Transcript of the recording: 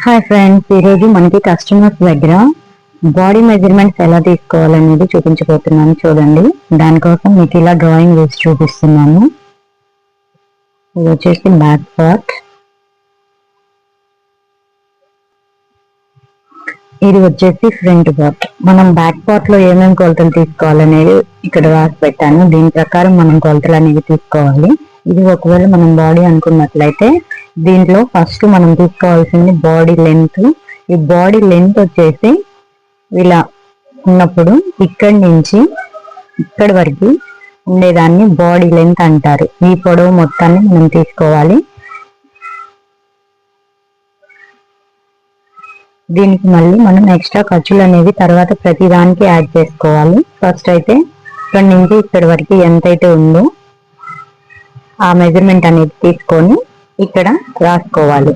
Hi friends, ఈరోజు మనకి customers దగ్గర బాడీ మెజర్మెంట్స్ ఎలా తీసుకోవాలనేది చూపించబోతున్నాను. చూడండి, దానికోసం మీకు ఇలా డ్రాయింగ్ వేసి చూపిస్తున్నాను. ఇది వచ్చేసి బ్యాక్ పార్ట్, ఇది వచ్చేసి ఫ్రంట్ పార్ట్. మనం బ్యాక్ పార్ట్ లో ఏమేమి కొలతలు తీసుకోవాలనేది ఇక్కడ రాసి పెట్టాను. దీని ప్రకారం మనం కొలతలు అనేవి తీసుకోవాలి. ఇది ఒకవేళ మనం బాడీ అనుకున్నట్లయితే దీంట్లో ఫస్ట్ మనం తీసుకోవాల్సింది బాడీ లెంత్. ఈ బాడీ లెంత్ వచ్చేసి ఇలా ఉన్నప్పుడు ఇక్కడి నుంచి ఇక్కడి వరకు ఉండేదాన్ని బాడీ లెంత్ అంటారు. ఈ పొడవు మొత్తాన్ని మనం తీసుకోవాలి. దీనికి మళ్ళీ మనం ఎక్స్ట్రా ఖర్చులు అనేవి తర్వాత ప్రతి దానికి యాడ్ చేసుకోవాలి. ఫస్ట్ అయితే ఇక్కడి నుంచి ఇక్కడి వరకు ఎంతైతే ఉందో ఆ మెజర్మెంట్ అనేది తీసుకొని ఇక్కడ రాసుకోవాలి.